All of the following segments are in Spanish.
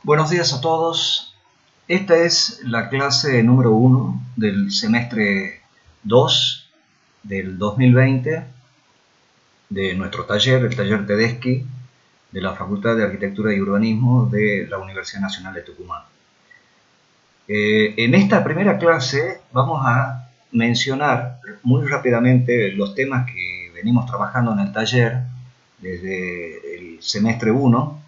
Buenos días a todos. Esta es la clase número 1 del semestre 2 del 2020 de nuestro taller, el taller Tedeschi, de la Facultad de Arquitectura y Urbanismo de la Universidad Nacional de Tucumán. En esta primera clase vamos a mencionar muy rápidamente los temas que venimos trabajando en el taller desde el semestre 1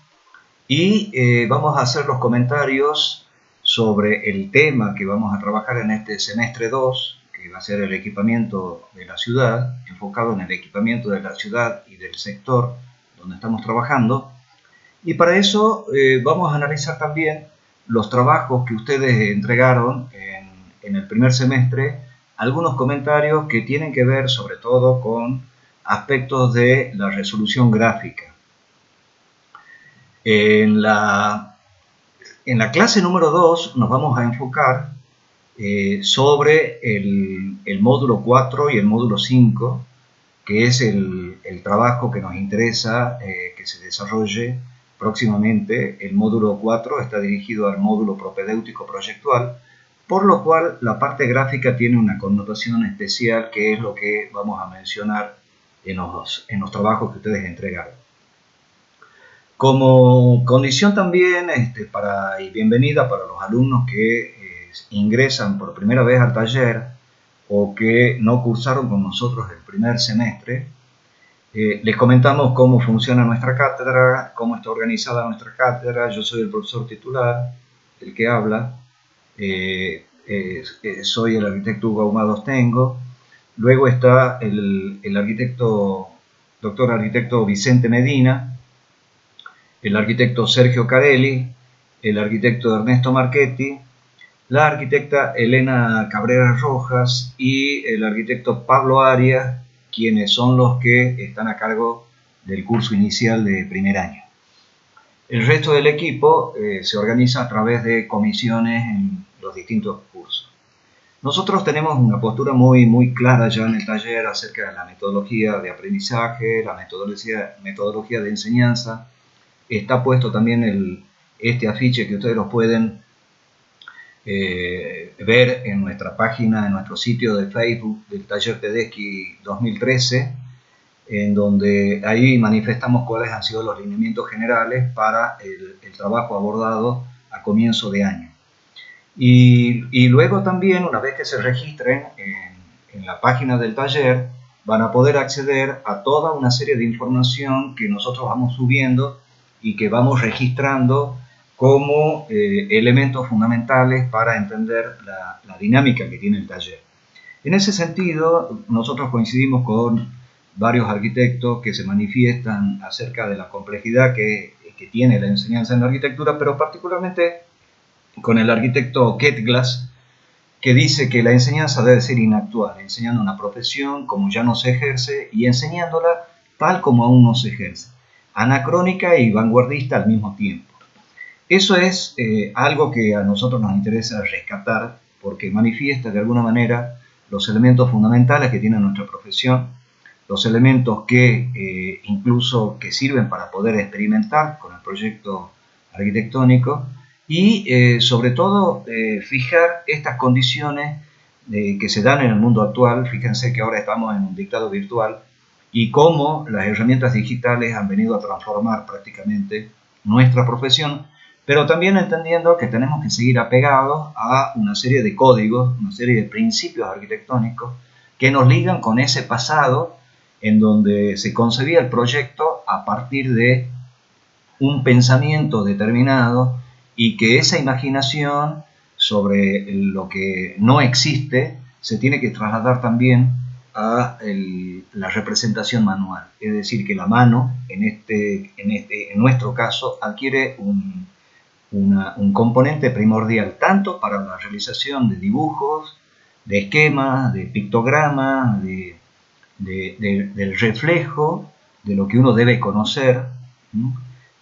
y vamos a hacer los comentarios sobre el tema que vamos a trabajar en este semestre 2, que va a ser el equipamiento de la ciudad, enfocado en el equipamiento de la ciudad y del sector donde estamos trabajando. Y para eso vamos a analizar también los trabajos que ustedes entregaron en el primer semestre, algunos comentarios que tienen que ver sobre todo con aspectos de la resolución gráfica. En la clase número 2 nos vamos a enfocar sobre el módulo 4 y el módulo 5, que es el trabajo que nos interesa que se desarrolle próximamente. El módulo 4 está dirigido al módulo propedéutico proyectual, por lo cual la parte gráfica tiene una connotación especial, que es lo que vamos a mencionar en los trabajos que ustedes entregaron. Como condición también y bienvenida para los alumnos que ingresan por primera vez al taller o que no cursaron con nosotros el primer semestre, les comentamos cómo funciona nuestra cátedra, cómo está organizada nuestra cátedra. Yo soy el profesor titular, el que habla, soy el arquitecto Hugo Ahumada Ostengo. Luego está el doctor arquitecto Vicente Medina, el arquitecto Sergio Carelli, el arquitecto Ernesto Marchetti, la arquitecta Elena Cabrera Rojas y el arquitecto Pablo Arias, quienes son los que están a cargo del curso inicial de primer año. El resto del equipo se organiza a través de comisiones en los distintos cursos. Nosotros tenemos una postura muy clara ya en el taller acerca de la metodología de aprendizaje, la metodología de enseñanza. Está puesto también este afiche que ustedes lo pueden ver en nuestra página, en nuestro sitio de Facebook del Taller Tedeschi 2013, en donde ahí manifestamos cuáles han sido los lineamientos generales para el trabajo abordado a comienzo de año. Y luego también, una vez que se registren en la página del taller, van a poder acceder a toda una serie de información que nosotros vamos subiendo y que vamos registrando como elementos fundamentales para entender la dinámica que tiene el taller. En ese sentido, nosotros coincidimos con varios arquitectos que se manifiestan acerca de la complejidad que tiene la enseñanza en la arquitectura, pero particularmente con el arquitecto Kate Glass, que dice que la enseñanza debe ser inactual, enseñando una profesión como ya no se ejerce y enseñándola tal como aún no se ejerce, anacrónica y vanguardista al mismo tiempo. Eso es algo que a nosotros nos interesa rescatar, porque manifiesta de alguna manera los elementos fundamentales que tiene nuestra profesión, los elementos que incluso que sirven para poder experimentar con el proyecto arquitectónico y sobre todo fijar estas condiciones que se dan en el mundo actual. Fíjense que ahora estamos en un dictado virtual y cómo las herramientas digitales han venido a transformar prácticamente nuestra profesión, pero también entendiendo que tenemos que seguir apegados a una serie de códigos, una serie de principios arquitectónicos que nos ligan con ese pasado en donde se concebía el proyecto a partir de un pensamiento determinado y que esa imaginación sobre lo que no existe se tiene que trasladar también a la representación manual. Es decir, que la mano, en nuestro caso, adquiere un componente primordial tanto para la realización de dibujos, de esquemas, de pictogramas, del reflejo de lo que uno debe conocer, ¿no?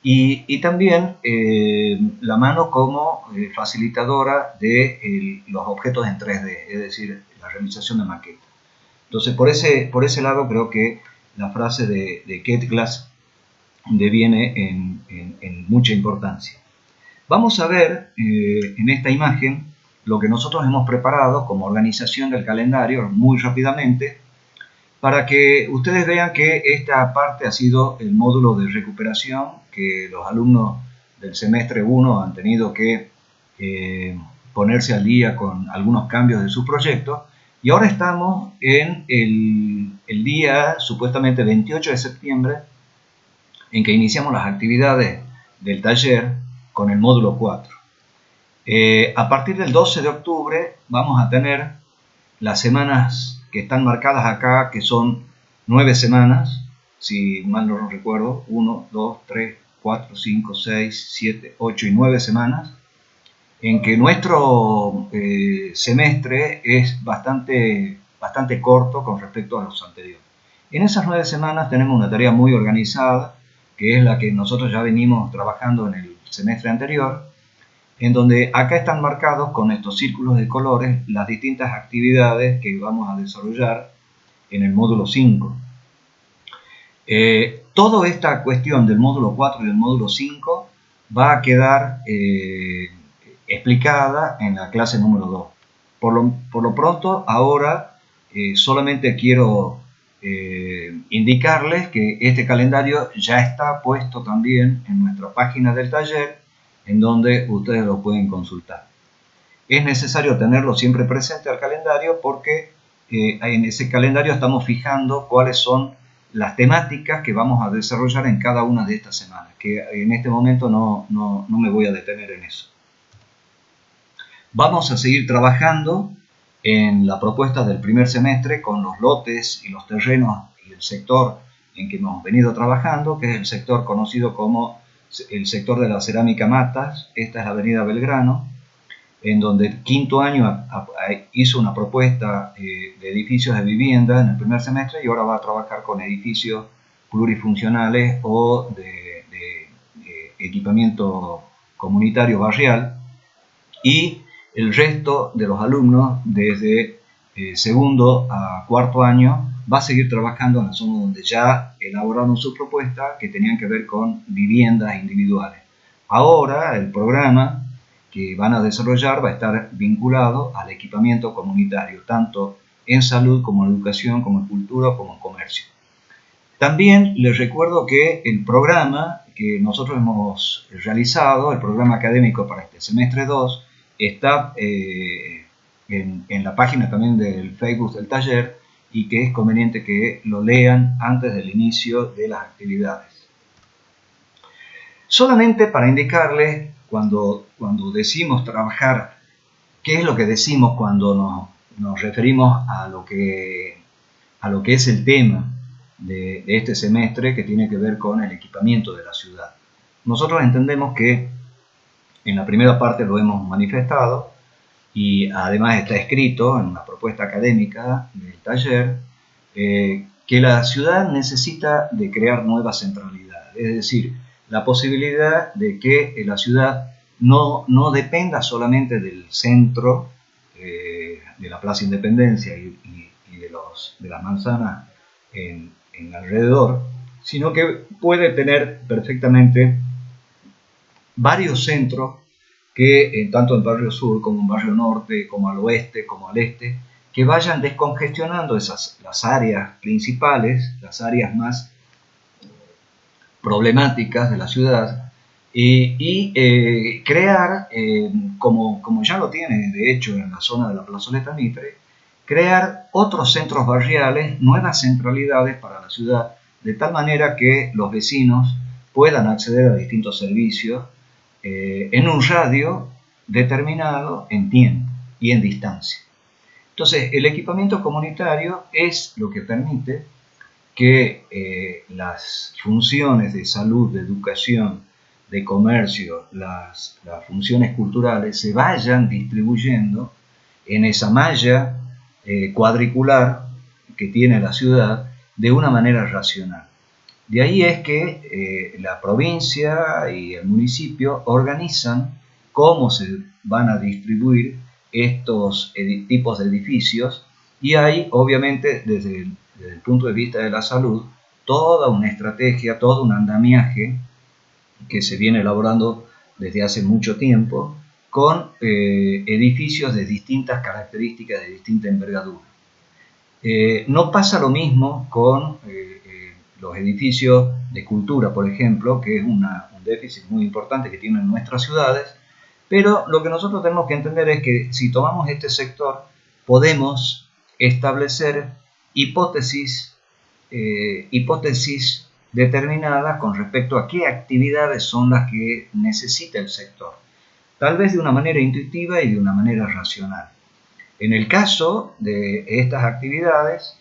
Y también la mano como facilitadora de los objetos en 3D, es decir, la realización de maquetas. Entonces, por ese lado creo que la frase de Kate Glass deviene en mucha importancia. Vamos a ver en esta imagen lo que nosotros hemos preparado como organización del calendario muy rápidamente, para que ustedes vean que esta parte ha sido el módulo de recuperación que los alumnos del semestre 1 han tenido que ponerse al día con algunos cambios de su proyecto, y ahora estamos en el día supuestamente 28 de septiembre en que iniciamos las actividades del taller con el módulo 4. A partir del 12 de octubre vamos a tener las semanas que están marcadas acá, que son 9 semanas, si mal no recuerdo, 1, 2, 3, 4, 5, 6, 7, 8 y 9 semanas, en que nuestro semestre es bastante corto con respecto a los anteriores. En esas 9 semanas tenemos una tarea muy organizada, que es la que nosotros ya venimos trabajando en el semestre anterior, en donde acá están marcados con estos círculos de colores las distintas actividades que vamos a desarrollar en el módulo 5. Toda esta cuestión del módulo 4 y del módulo 5 va a quedar explicada en la clase número 2. Por lo pronto, ahora solamente quiero indicarles que este calendario ya está puesto también en nuestra página del taller, en donde ustedes lo pueden consultar. Es necesario tenerlo siempre presente al calendario, porque en ese calendario estamos fijando cuáles son las temáticas que vamos a desarrollar en cada una de estas semanas, que en este momento no me voy a detener en eso. Vamos a seguir trabajando en la propuesta del primer semestre con los lotes y los terrenos y el sector en que hemos venido trabajando, que es el sector conocido como el sector de la cerámica Matas. Esta es la avenida Belgrano, en donde el quinto año hizo una propuesta de edificios de vivienda en el primer semestre, y ahora va a trabajar con edificios plurifuncionales o de equipamiento comunitario barrial, y el resto de los alumnos desde segundo a cuarto año va a seguir trabajando en la zona donde ya elaboraron su propuesta, que tenían que ver con viviendas individuales. Ahora el programa que van a desarrollar va a estar vinculado al equipamiento comunitario, tanto en salud como en educación, como en cultura, como en comercio. También les recuerdo que el programa que nosotros hemos realizado, el programa académico para este semestre 2, está en la página también del Facebook del taller, y que es conveniente que lo lean antes del inicio de las actividades. Solamente para indicarles, cuando decimos trabajar, ¿qué es lo que decimos cuando nos referimos a lo que es el tema de este semestre, que tiene que ver con el equipamiento de la ciudad? Nosotros entendemos que en la primera parte lo hemos manifestado, y además está escrito en una propuesta académica del taller, que la ciudad necesita de crear nuevas centralidades, es decir, la posibilidad de que la ciudad no dependa solamente del centro, de la Plaza Independencia y de las manzanas en alrededor, sino que puede tener perfectamente varios centros que tanto en barrio sur como en barrio norte, como al oeste, como al este, que vayan descongestionando las áreas principales, las áreas más problemáticas de la ciudad, y crear, como ya lo tiene de hecho en la zona de la Plazoleta Mitre, crear otros centros barriales, nuevas centralidades para la ciudad, de tal manera que los vecinos puedan acceder a distintos servicios en un radio determinado en tiempo y en distancia. Entonces, el equipamiento comunitario es lo que permite que las funciones de salud, de educación, de comercio, las funciones culturales se vayan distribuyendo en esa malla cuadricular que tiene la ciudad de una manera racional. De ahí es que la provincia y el municipio organizan cómo se van a distribuir estos tipos de edificios, y hay, obviamente, desde el punto de vista de la salud, toda una estrategia, todo un andamiaje que se viene elaborando desde hace mucho tiempo, con edificios de distintas características, de distinta envergadura. No pasa lo mismo con los edificios de cultura, por ejemplo, que es un déficit muy importante que tienen nuestras ciudades, pero lo que nosotros tenemos que entender es que si tomamos este sector, podemos establecer hipótesis determinadas con respecto a qué actividades son las que necesita el sector, tal vez de una manera intuitiva y de una manera racional. En el caso de estas actividades,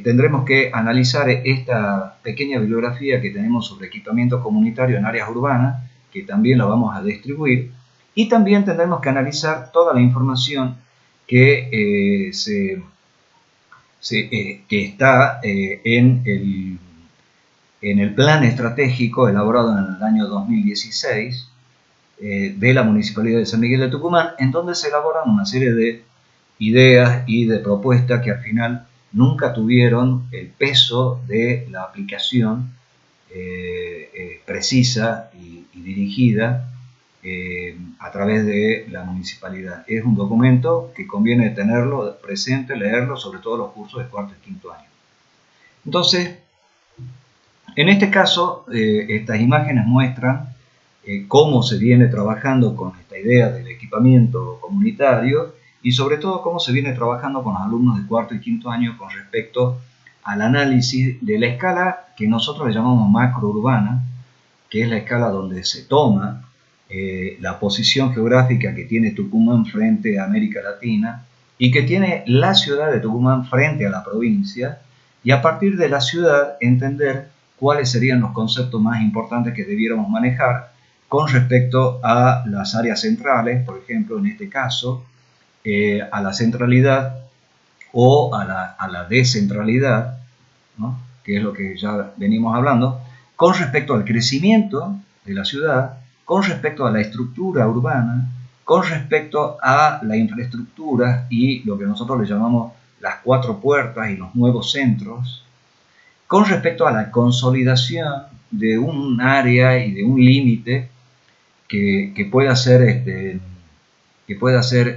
tendremos que analizar esta pequeña bibliografía que tenemos sobre equipamiento comunitario en áreas urbanas, que también la vamos a distribuir, y también tendremos que analizar toda la información que, que está en el plan estratégico elaborado en el año 2016 de la Municipalidad de San Miguel de Tucumán, en donde se elaboran una serie de ideas y de propuestas que al final nunca tuvieron el peso de la aplicación precisa y dirigida a través de la municipalidad. Es un documento que conviene tenerlo presente, leerlo, sobre todo los cursos de cuarto y quinto año. Entonces, en este caso, estas imágenes muestran cómo se viene trabajando con esta idea del equipamiento comunitario y sobre todo cómo se viene trabajando con los alumnos de cuarto y quinto año con respecto al análisis de la escala que nosotros le llamamos macrourbana, que es la escala donde se toma la posición geográfica que tiene Tucumán frente a América Latina y que tiene la ciudad de Tucumán frente a la provincia, y a partir de la ciudad entender cuáles serían los conceptos más importantes que debiéramos manejar con respecto a las áreas centrales, por ejemplo, en este caso, a la centralidad o a la descentralidad, ¿no?, que es lo que ya venimos hablando, con respecto al crecimiento de la ciudad, con respecto a la estructura urbana, con respecto a la infraestructura y lo que nosotros le llamamos las cuatro puertas y los nuevos centros, con respecto a la consolidación de un área y de un límite que pueda ser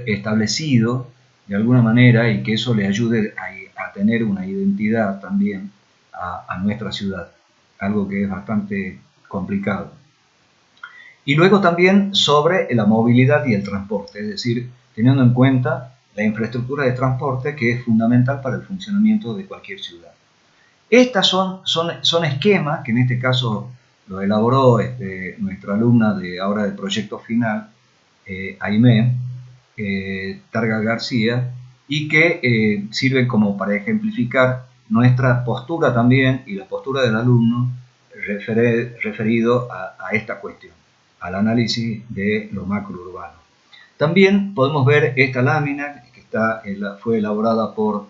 establecido de alguna manera y que eso le ayude a tener una identidad también a nuestra ciudad, algo que es bastante complicado. Y luego también sobre la movilidad y el transporte, es decir, teniendo en cuenta la infraestructura de transporte que es fundamental para el funcionamiento de cualquier ciudad. Estas son esquemas que en este caso lo elaboró nuestra alumna de ahora del proyecto final, Aimé Targa García, y que sirven como para ejemplificar nuestra postura también y la postura del alumno referido a esta cuestión, al análisis de lo macrourbano. También podemos ver esta lámina que fue elaborada por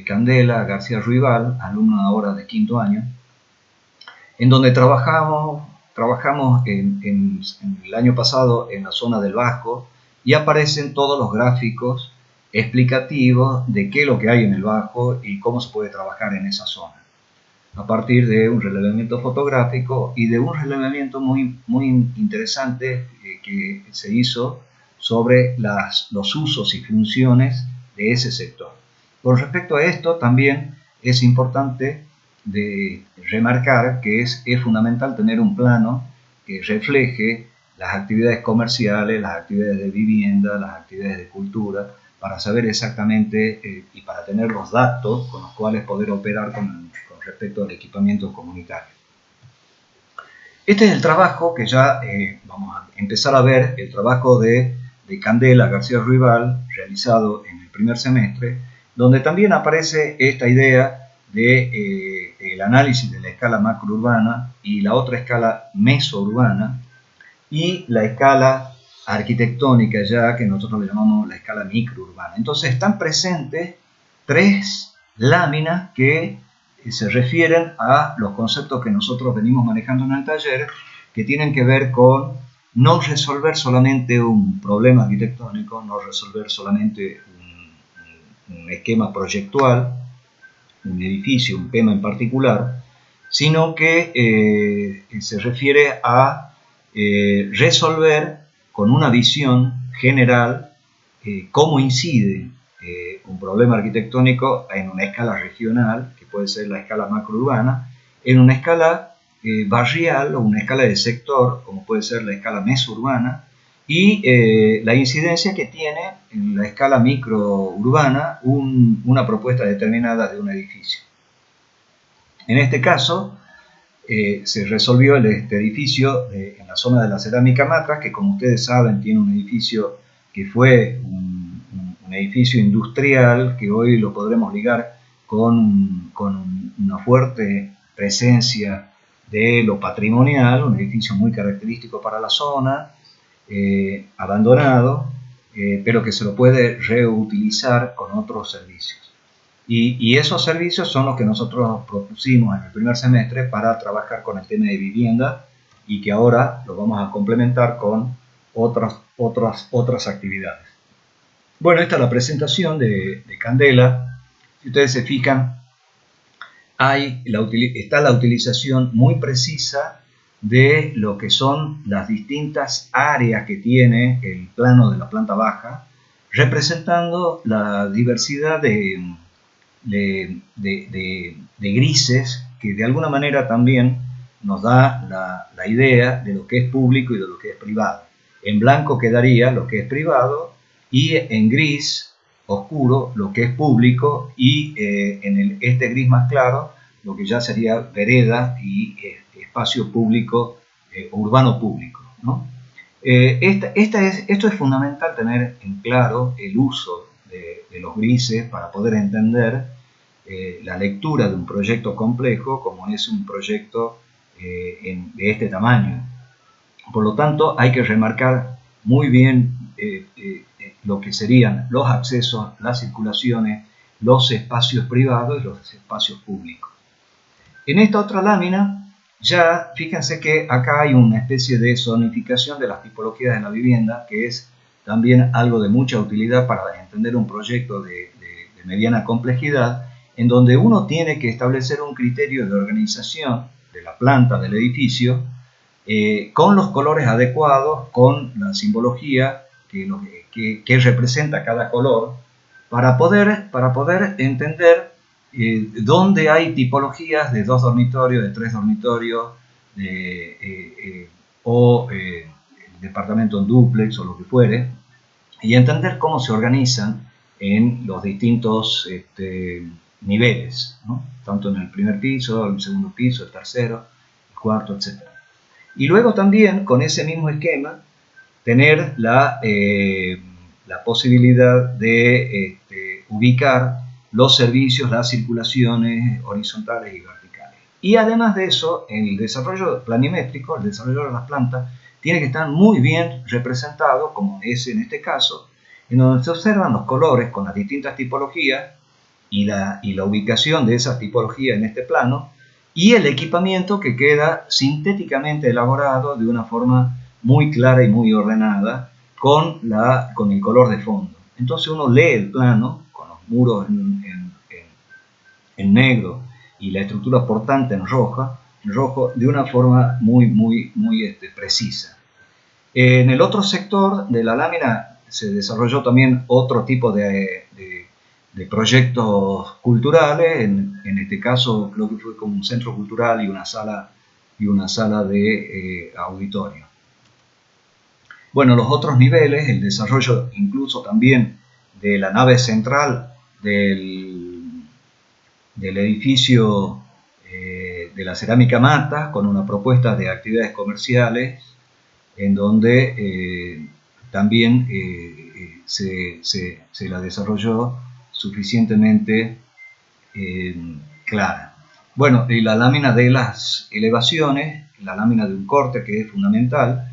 Candela García Ruibal, alumna ahora de quinto año, en donde trabajamos en el año pasado en la zona del Bajo, y aparecen todos los gráficos explicativos de qué es lo que hay en el Bajo y cómo se puede trabajar en esa zona, a partir de un relevamiento fotográfico y de un relevamiento muy interesante que se hizo sobre los usos y funciones de ese sector. Con respecto a esto, también es importante remarcar que es fundamental tener un plano que refleje las actividades comerciales, las actividades de vivienda, las actividades de cultura, para saber exactamente y para tener los datos con los cuales poder operar con respecto al equipamiento comunitario. Este es el trabajo que ya vamos a empezar a ver, el trabajo de Candela García Ruibal, realizado en el primer semestre, donde también aparece esta idea del análisis de la escala macrourbana y la otra escala mesourbana y la escala arquitectónica ya que nosotros le llamamos la escala microurbana. Entonces están presentes tres láminas que se refieren a los conceptos que nosotros venimos manejando en el taller, que tienen que ver con no resolver solamente un problema arquitectónico, no resolver solamente un esquema proyectual, un edificio, un tema en particular, sino que se refiere a resolver con una visión general cómo incide un problema arquitectónico en una escala regional, que puede ser la escala macrourbana, en una escala barrial o una escala de sector, como puede ser la escala mesurbana, y la incidencia que tiene en la escala microurbana una propuesta determinada de un edificio. En este caso, se resolvió este edificio en la zona de la Cerámica Matras, que como ustedes saben tiene un edificio que fue un edificio industrial, que hoy lo podremos ligar con una fuerte presencia de lo patrimonial, un edificio muy característico para la zona, abandonado, pero que se lo puede reutilizar con otros servicios. Y esos servicios son los que nosotros propusimos en el primer semestre para trabajar con el tema de vivienda y que ahora lo vamos a complementar con otras actividades. Bueno, esta es la presentación de Candela. Si ustedes se fijan, está la utilización muy precisa de lo que son las distintas áreas que tiene el plano de la planta baja, representando la diversidad de grises que de alguna manera también nos da la idea de lo que es público y de lo que es privado. En blanco quedaría lo que es privado y en gris oscuro lo que es público y en este gris más claro lo que ya sería vereda y espacio público, urbano público, ¿no? Esto es fundamental tener en claro el uso de los grises para poder entender la lectura de un proyecto complejo como es un proyecto de este tamaño. Por lo tanto, hay que remarcar muy bien lo que serían los accesos, las circulaciones, los espacios privados y los espacios públicos. En esta otra lámina, ya fíjense que acá hay una especie de zonificación de las tipologías de la vivienda, que es también algo de mucha utilidad para entender un proyecto de mediana complejidad, en donde uno tiene que establecer un criterio de organización de la planta del edificio con los colores adecuados, con la simbología que representa cada color, para poder entender dónde hay tipologías de 2 dormitorios, de 3 dormitorios, o departamento en dúplex o lo que fuere, y entender cómo se organizan en los distintos niveles, ¿no? Tanto en el primer piso, el segundo piso, el tercero, el cuarto, etc. Y luego también, con ese mismo esquema, tener la posibilidad de ubicar los servicios, las circulaciones horizontales y verticales. Y además de eso, el desarrollo planimétrico, el desarrollo de las plantas, tiene que estar muy bien representado, como es en este caso, en donde se observan los colores con las distintas tipologías y la ubicación de esa tipología en este plano, y el equipamiento que queda sintéticamente elaborado de una forma muy clara y muy ordenada con el color de fondo. Entonces uno lee el plano con los muros en negro y la estructura portante en rojo de una forma muy precisa. En el otro sector de la lámina se desarrolló también otro tipo de proyectos culturales, en este caso creo que fue como un centro cultural y una sala de auditorio. Bueno, los otros niveles, el desarrollo incluso también de la nave central del edificio de la Cerámica Matras, con una propuesta de actividades comerciales, en donde también se la desarrolló suficientemente clara. Bueno, y la lámina de las elevaciones, la lámina de un corte que es fundamental.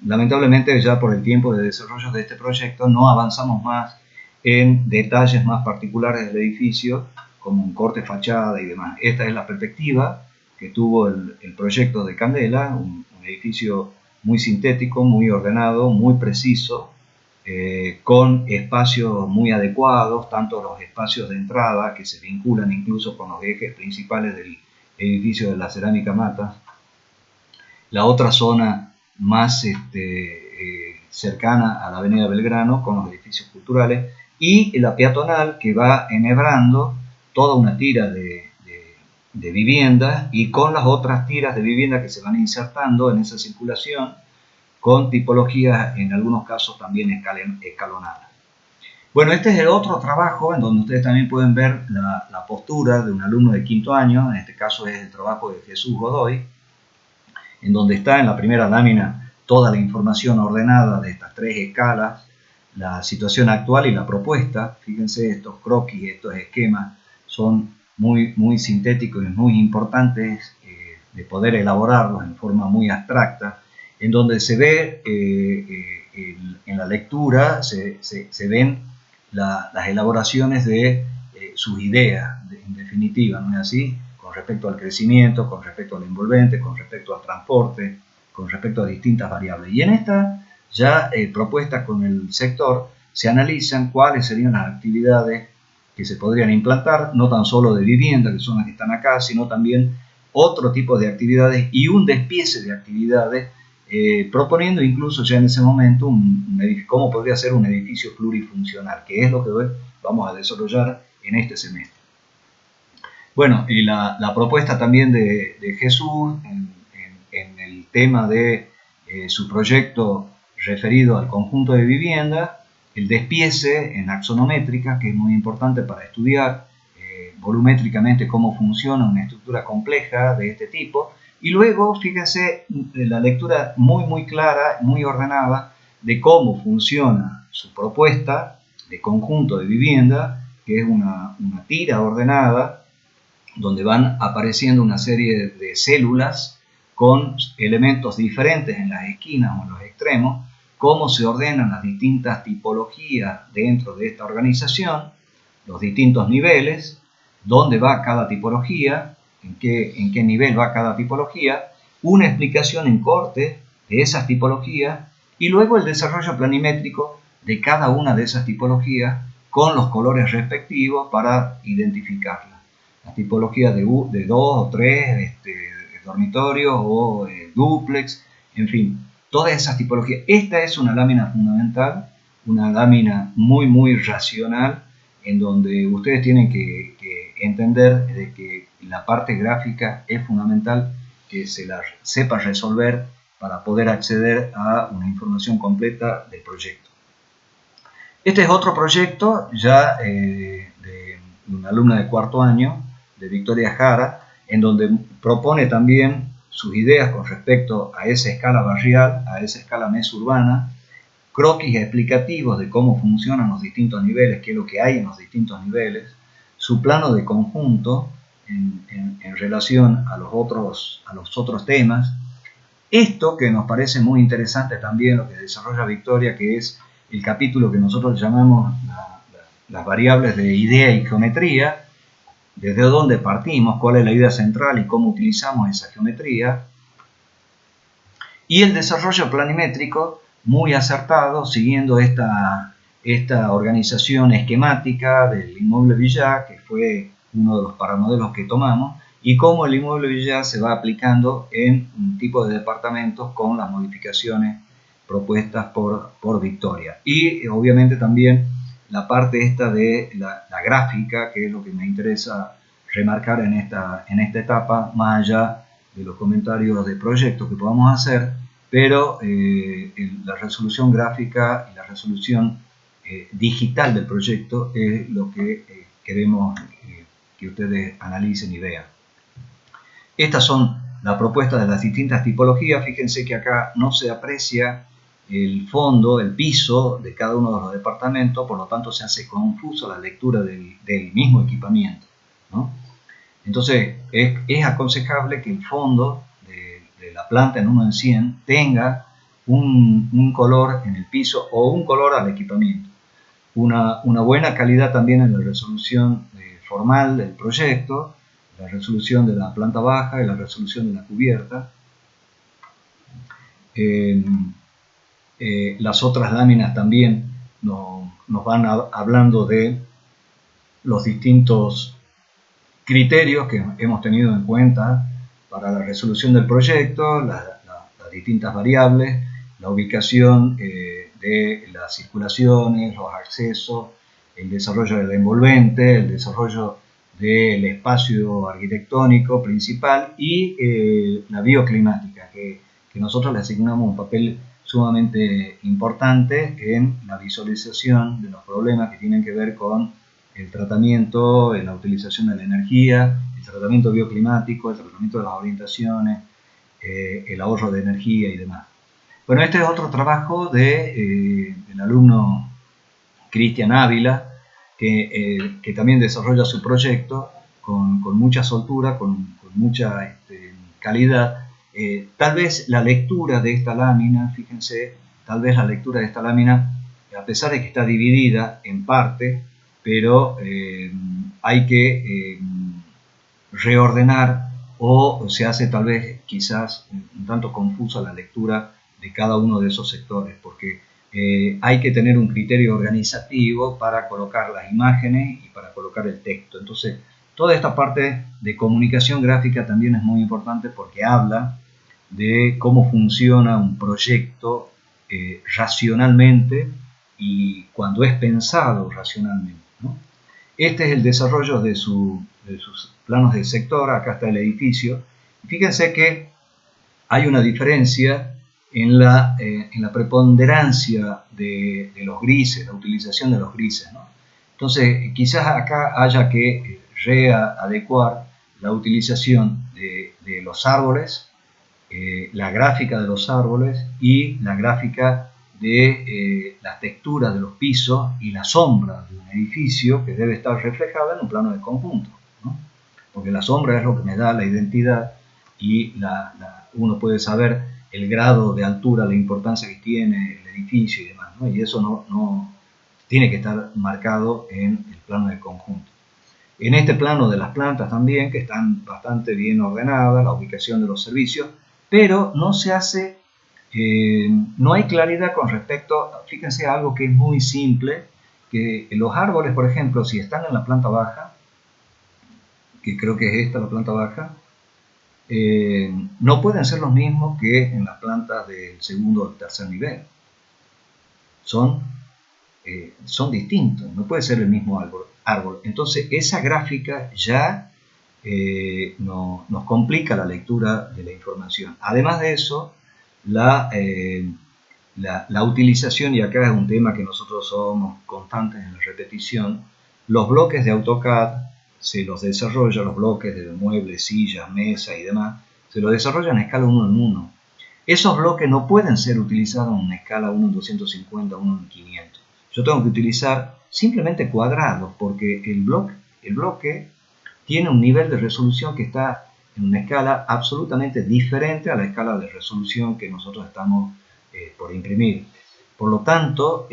Lamentablemente ya por el tiempo de desarrollo de este proyecto no avanzamos más en detalles más particulares del edificio, como un corte, fachada y demás. Esta es la perspectiva que tuvo el proyecto de Candela, un edificio muy sintético, muy ordenado, muy preciso, con espacios muy adecuados, tanto los espacios de entrada que se vinculan incluso con los ejes principales del edificio de la Cerámica Matras. La otra zona más cercana a la avenida Belgrano con los edificios culturales, y la peatonal que va enhebrando toda una tira de viviendas y con las otras tiras de vivienda que se van insertando en esa circulación con tipologías en algunos casos también escalonadas. Bueno, este es el otro trabajo en donde ustedes también pueden ver la postura de un alumno de quinto año. En este caso es el trabajo de Jesús Godoy, en donde está en la primera lámina toda la información ordenada de estas tres escalas, la situación actual y la propuesta. Fíjense, estos croquis, estos esquemas son muy sintéticos y muy importantes de poder elaborarlos en forma muy abstracta, en donde se ve en la lectura, se ven las elaboraciones de sus ideas, en definitiva, ¿no es así? Con respecto al crecimiento, con respecto al envolvente, con respecto al transporte, con respecto a distintas variables. Y en esta ya propuestas con el sector se analizan cuáles serían las actividades que se podrían implantar, no tan solo de vivienda, que son las que están acá, sino también otro tipo de actividades y un despiece de actividades, proponiendo incluso ya en ese momento cómo podría ser un edificio plurifuncional, que es lo que vamos a desarrollar en este semestre. Bueno, y la propuesta también de Jesús en el tema de su proyecto referido al conjunto de vivienda, el despiece en axonométrica, que es muy importante para estudiar volumétricamente cómo funciona una estructura compleja de este tipo, y luego, fíjense, la lectura muy clara, muy ordenada de cómo funciona su propuesta de conjunto de vivienda, que es una tira ordenada, donde van apareciendo una serie de células con elementos diferentes en las esquinas o en los extremos, cómo se ordenan las distintas tipologías dentro de esta organización, los distintos niveles, dónde va cada tipología, en qué nivel va cada tipología, una explicación en corte de esas tipologías y luego el desarrollo planimétrico de cada una de esas tipologías con los colores respectivos para identificarlas. La tipología de 2 o 3 dormitorios o dúplex, en fin, todas esas tipologías. Esta es una lámina fundamental, una lámina muy racional, en donde ustedes tienen que entender de que la parte gráfica es fundamental, que se la sepa resolver para poder acceder a una información completa del proyecto. Este es otro proyecto ya de una alumna de cuarto año, de Victoria Jara, en donde propone también sus ideas con respecto a esa escala barrial, a esa escala mesurbana, croquis explicativos de cómo funcionan los distintos niveles, qué es lo que hay en los distintos niveles, su plano de conjunto en relación a los otros temas. Esto que nos parece muy interesante también, lo que desarrolla Victoria, que es el capítulo que nosotros llamamos las variables de idea y geometría, desde dónde partimos, cuál es la idea central y cómo utilizamos esa geometría, y el desarrollo planimétrico muy acertado, siguiendo esta organización esquemática del inmueble Villá, que fue uno de los paramodelos que tomamos, y cómo el inmueble Villá se va aplicando en un tipo de departamentos con las modificaciones propuestas por Victoria. Y obviamente también la parte esta de la gráfica, que es lo que me interesa remarcar en esta etapa, más allá de los comentarios de proyecto que podamos hacer, pero la resolución gráfica y la resolución digital del proyecto es lo que queremos que ustedes analicen y vean. Estas son las propuestas de las distintas tipologías. Fíjense que acá no se aprecia el fondo, el piso de cada uno de los departamentos, por lo tanto se hace confuso la lectura del mismo equipamiento, ¿no? Entonces es aconsejable que el fondo de la planta en 1 en 100 tenga un color en el piso o un color al equipamiento. Una buena calidad también en la resolución formal del proyecto, la resolución de la planta baja y la resolución de la cubierta. Las otras láminas también nos van hablando de los distintos criterios que hemos tenido en cuenta para la resolución del proyecto, la las distintas variables, la ubicación de las circulaciones, los accesos, el desarrollo del envolvente, el desarrollo del espacio arquitectónico principal y la bioclimática, que nosotros le asignamos un papel sumamente importante en la visualización de los problemas que tienen que ver con el tratamiento, la utilización de la energía, el tratamiento bioclimático, el tratamiento de las orientaciones, el ahorro de energía y demás. Bueno, este es otro trabajo del alumno Cristian Ávila, que también desarrolla su proyecto con mucha soltura, con mucha calidad. Tal vez la lectura de esta lámina, fíjense, tal vez la lectura de esta lámina, a pesar de que está dividida en parte, pero hay que reordenar o se hace tal vez quizás un tanto confusa la lectura de cada uno de esos sectores, porque hay que tener un criterio organizativo para colocar las imágenes y para colocar el texto. Entonces, toda esta parte de comunicación gráfica también es muy importante porque habla de cómo funciona un proyecto racionalmente y cuando es pensado racionalmente, ¿no? Este es el desarrollo de sus planos de sector. Acá está el edificio. Fíjense que hay una diferencia en la preponderancia de los grises, la utilización de los grises, ¿no? Entonces, quizás acá haya que readecuar la utilización de los árboles, la gráfica de los árboles y la gráfica de las texturas de los pisos y la sombra de un edificio que debe estar reflejada en un plano de conjunto, ¿no? Porque la sombra es lo que me da la identidad y uno puede saber el grado de altura, la importancia que tiene el edificio y demás, ¿no? Y eso no tiene que estar marcado en el plano de conjunto. En este plano de las plantas también, que están bastante bien ordenadas, la ubicación de los servicios, pero no se hace, no hay claridad con respecto, fíjense algo que es muy simple, que los árboles, por ejemplo, si están en la planta baja, que creo que es esta la planta baja, no pueden ser los mismos que en las plantas del segundo o tercer nivel. Son distintos, no puede ser el mismo árbol. Entonces esa gráfica ya nos complica la lectura de la información. Además de eso, la utilización, y acá es un tema que nosotros somos constantes en la repetición, los bloques de AutoCAD se los desarrolla, los bloques de muebles, sillas, mesas y demás, se los desarrollan en escala 1 en 1. Esos bloques no pueden ser utilizados en escala 1 en 250, 1 en 500. Yo tengo que utilizar simplemente cuadrados, porque el bloque tiene un nivel de resolución que está en una escala absolutamente diferente a la escala de resolución que nosotros estamos por imprimir. Por lo tanto,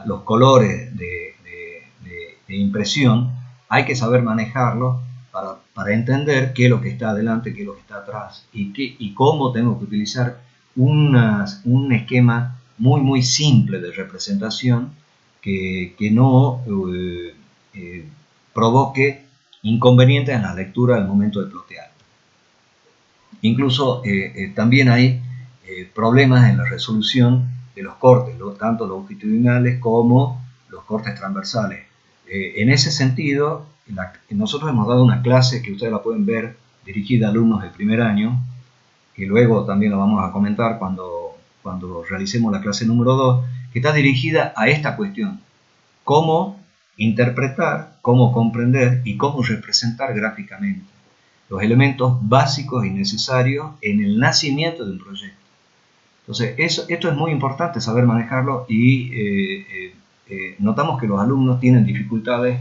los colores de impresión hay que saber manejarlos para entender qué es lo que está adelante, qué es lo que está atrás y cómo tengo que utilizar un esquema muy simple de representación que no provoque inconvenientes en la lectura al momento de plotear. Incluso también hay problemas en la resolución de los cortes, tanto longitudinales como los cortes transversales. En ese sentido, nosotros hemos dado una clase que ustedes la pueden ver dirigida a alumnos de primer año, que luego también la vamos a comentar cuando realicemos la clase número 2, que está dirigida a esta cuestión: cómo interpretar, cómo comprender y cómo representar gráficamente los elementos básicos y necesarios en el nacimiento de un proyecto. Entonces, esto es muy importante saber manejarlo y notamos que los alumnos tienen dificultades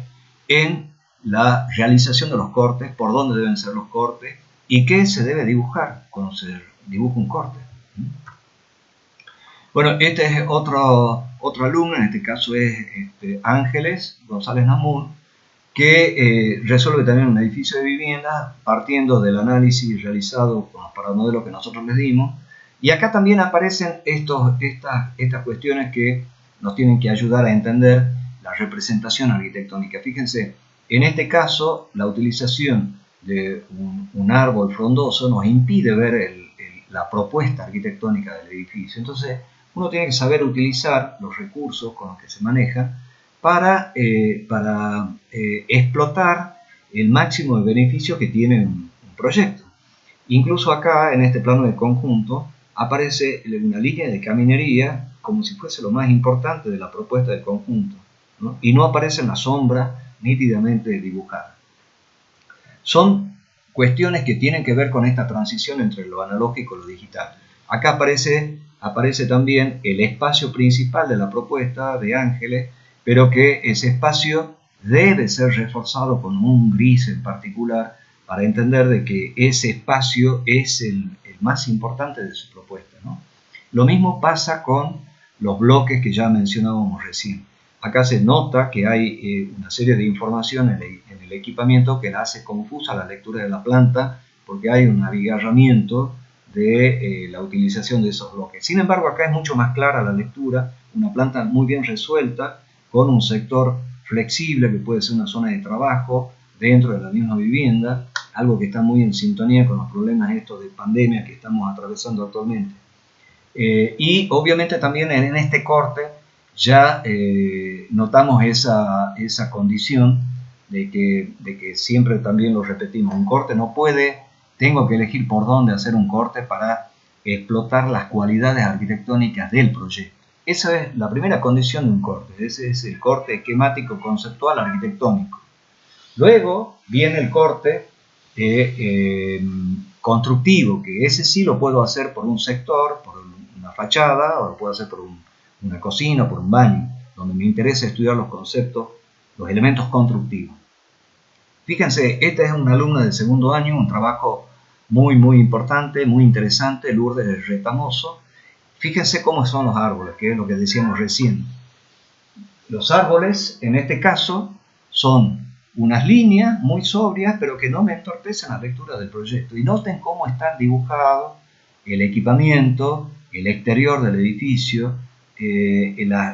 en la realización de los cortes, por dónde deben ser los cortes y qué se debe dibujar cuando se dibuja un corte. Bueno, este es otro alumno, en este caso es Ángeles González Namur, que resuelve también un edificio de vivienda partiendo del análisis realizado con los paramodelos que nosotros les dimos. Y acá también aparecen estas cuestiones que nos tienen que ayudar a entender la representación arquitectónica. Fíjense, en este caso, la utilización de un árbol frondoso nos impide ver la propuesta arquitectónica del edificio. Entonces, uno tiene que saber utilizar los recursos con los que se maneja para explotar el máximo de beneficio que tiene un proyecto. Incluso acá, en este plano de conjunto, aparece una línea de caminería como si fuese lo más importante de la propuesta del conjunto, ¿no? Y no aparece en la sombra nítidamente dibujada. Son cuestiones que tienen que ver con esta transición entre lo analógico y lo digital. Acá aparece también el espacio principal de la propuesta de Ángeles, pero que ese espacio debe ser reforzado con un gris en particular para entender de que ese espacio es el más importante de su propuesta, ¿no? Lo mismo pasa con los bloques que ya mencionábamos recién. Acá se nota que hay una serie de información en el equipamiento que la hace confusa la lectura de la planta porque hay un abigarramiento de la utilización de esos bloques. Sin embargo, acá es mucho más clara la lectura, una planta muy bien resuelta, con un sector flexible que puede ser una zona de trabajo dentro de la misma vivienda, algo que está muy en sintonía con los problemas estos de pandemia que estamos atravesando actualmente. Y obviamente también en este corte ya notamos esa condición de que siempre también lo repetimos, un corte no puede, tengo que elegir por dónde hacer un corte para explotar las cualidades arquitectónicas del proyecto. Esa es la primera condición de un corte, ese es el corte esquemático, conceptual, arquitectónico. Luego viene el corte constructivo, que ese sí lo puedo hacer por un sector, por una fachada, o lo puedo hacer por una cocina, por un baño, donde me interesa estudiar los conceptos, los elementos constructivos. Fíjense, esta es una alumna del segundo año, un trabajo muy importante, muy interesante, Lourdes Retamoso. Fíjense cómo son los árboles, que es lo que decíamos recién. Los árboles, en este caso, son unas líneas muy sobrias, pero que no me entorpecen la lectura del proyecto. Y noten cómo están dibujados el equipamiento, el exterior del edificio,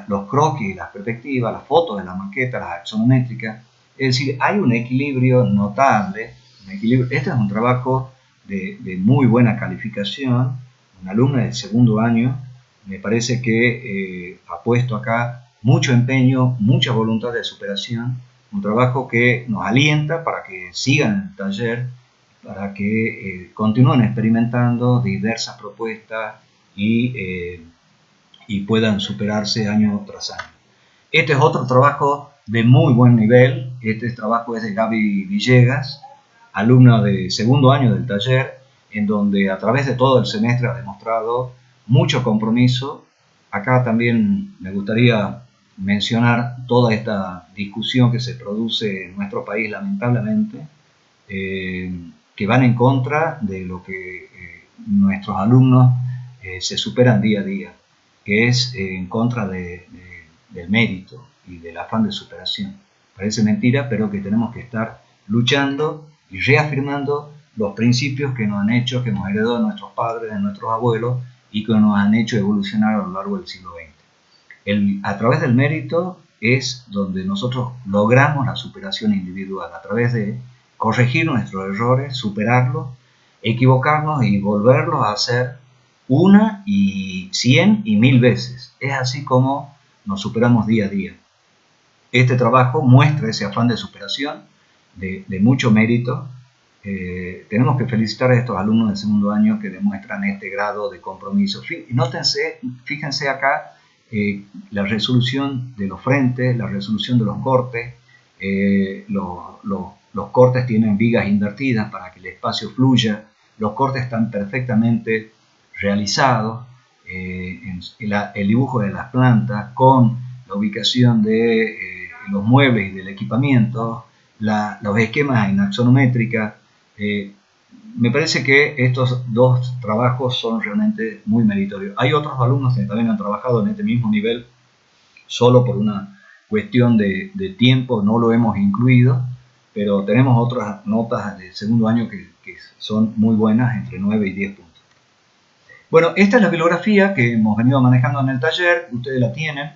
los croquis, las perspectivas, las fotos de la maqueta, las axonométricas. Es decir, hay un equilibrio notable. Este es un trabajo de muy buena calificación. Una alumna del segundo año, me parece que ha puesto acá mucho empeño, mucha voluntad de superación, un trabajo que nos alienta para que sigan en el taller, para que continúen experimentando diversas propuestas y puedan superarse año tras año. Este es otro trabajo de muy buen nivel. Este trabajo es de Gaby Villegas, alumna de segundo año del taller, en donde a través de todo el semestre ha demostrado mucho compromiso. Acá también me gustaría mencionar toda esta discusión que se produce en nuestro país, lamentablemente, que van en contra de lo que nuestros alumnos se superan día a día, que es en contra del mérito y del afán de superación. Parece mentira, pero que tenemos que estar luchando y reafirmando los principios que nos han hecho, que hemos heredado de nuestros padres, de nuestros abuelos y que nos han hecho evolucionar a lo largo del siglo XX. A través del mérito es donde nosotros logramos la superación individual, a través de corregir nuestros errores, superarlos, equivocarnos y volverlos a hacer una y 100 y 1000 veces. Es así como nos superamos día a día. Este trabajo muestra ese afán de superación, de mucho mérito. Tenemos que felicitar a estos alumnos del segundo año que demuestran este grado de compromiso. Fíjense acá la resolución de los frentes, la resolución de los cortes. Los cortes tienen vigas invertidas para que el espacio fluya. Los cortes están perfectamente realizados. El dibujo de las plantas con la ubicación de los muebles y del equipamiento, los esquemas en axonométrica. Me parece que estos dos trabajos son realmente muy meritorios. Hay otros alumnos que también han trabajado en este mismo nivel, solo por una cuestión de tiempo no lo hemos incluido, pero tenemos otras notas del segundo año que son muy buenas, entre 9 y 10 puntos. Bueno, esta es la bibliografía que hemos venido manejando en el taller, ustedes la tienen,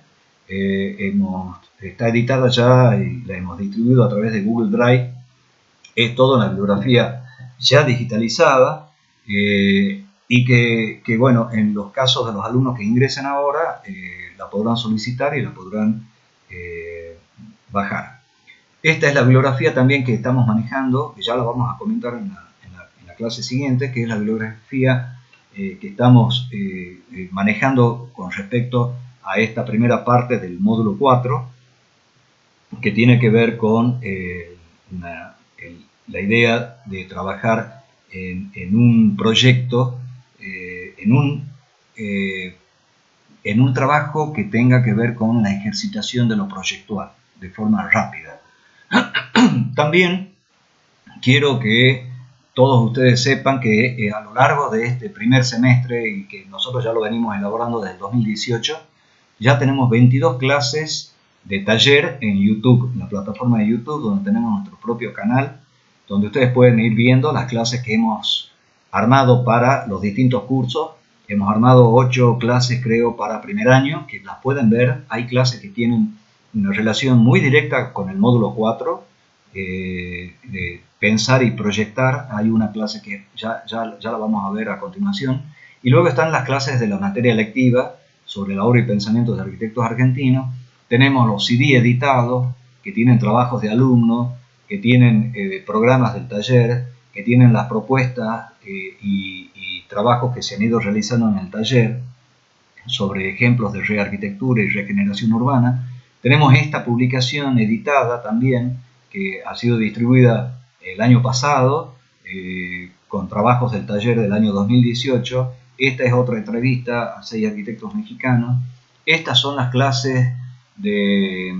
está editada ya y la hemos distribuido a través de Google Drive. es toda una bibliografía ya digitalizada y que, bueno, en los casos de los alumnos que ingresen ahora, la podrán solicitar y la podrán bajar. Esta es la bibliografía también que estamos manejando, que ya la vamos a comentar en la clase siguiente, que es la bibliografía que estamos manejando con respecto a esta primera parte del módulo 4, que tiene que ver con la idea de trabajar en un proyecto, en un trabajo que tenga que ver con la ejercitación de lo proyectual de forma rápida. También quiero que todos ustedes sepan que a lo largo de este primer semestre, y que nosotros ya lo venimos elaborando desde el 2018, ya tenemos 22 clases de taller en YouTube, en la plataforma de YouTube, donde tenemos nuestro propio canal, donde ustedes pueden ir viendo las clases que hemos armado para los distintos cursos. Hemos armado 8 clases, creo, para primer año, que las pueden ver. Hay clases que tienen una relación muy directa con el módulo 4, de pensar y proyectar. Hay una clase que ya la vamos a ver a continuación. Y luego están las clases de la materia electiva sobre la obra y pensamiento de arquitectos argentinos. Tenemos los CD editados, que tienen trabajos de alumnos, que tienen programas del taller, que tienen las propuestas y trabajos que se han ido realizando en el taller sobre ejemplos de rearquitectura y regeneración urbana. Tenemos esta publicación editada también, que ha sido distribuida el año pasado, con trabajos del taller del año 2018. Esta es otra entrevista a 6 arquitectos mexicanos. Estas son las clases de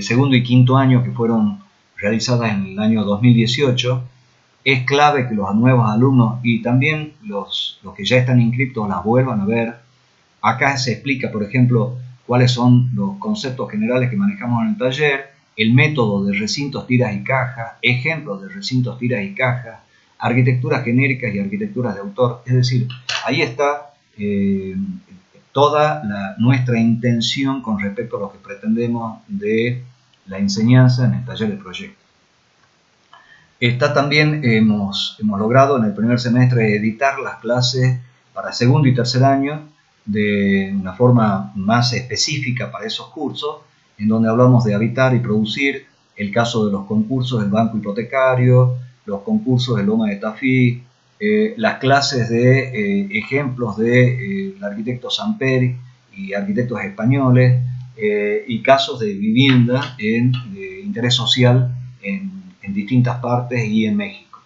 segundo y quinto año que fueron realizadas en el año 2018. Es clave que los nuevos alumnos y también los que ya están inscritos las vuelvan a ver. Acá se explica, por ejemplo, cuáles son los conceptos generales que manejamos en el taller, el método de recintos, tiras y cajas, ejemplos de recintos, tiras y cajas, arquitecturas genéricas y arquitecturas de autor. Es decir, ahí está toda nuestra intención con respecto a lo que pretendemos de la enseñanza en el taller de proyecto. También hemos logrado en el primer semestre editar las clases para segundo y tercer año de una forma más específica para esos cursos, en donde hablamos de habitar y producir, el caso de los concursos del Banco Hipotecario, los concursos de Loma de Tafí, las clases de ejemplos de el arquitecto Samperi y arquitectos españoles, y casos de vivienda de interés social en distintas partes y en México.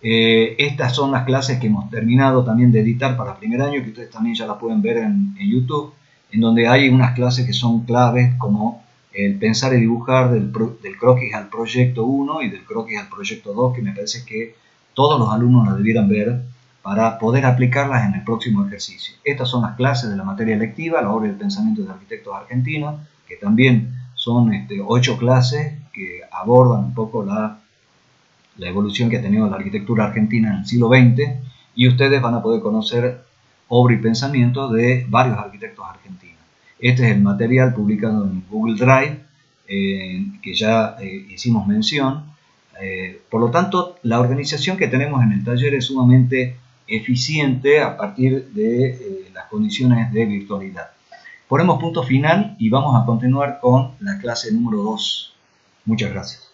Estas son las clases que hemos terminado también de editar para primer año, que ustedes también ya la pueden ver en YouTube, en donde hay unas clases que son claves, como el pensar y dibujar del croquis al proyecto 1 y del croquis al proyecto 2, que me parece que todos los alumnos las debieran ver para poder aplicarlas en el próximo ejercicio. Estas son las clases de la materia electiva, la obra y el pensamiento de arquitectos argentinos, que también son 8 clases que abordan un poco la evolución que ha tenido la arquitectura argentina en el siglo XX, y ustedes van a poder conocer obra y pensamiento de varios arquitectos argentinos. Este es el material publicado en Google Drive, que ya hicimos mención. Por lo tanto, la organización que tenemos en el taller es sumamente eficiente a partir de las condiciones de virtualidad. Ponemos punto final y vamos a continuar con la clase número 2. Muchas gracias.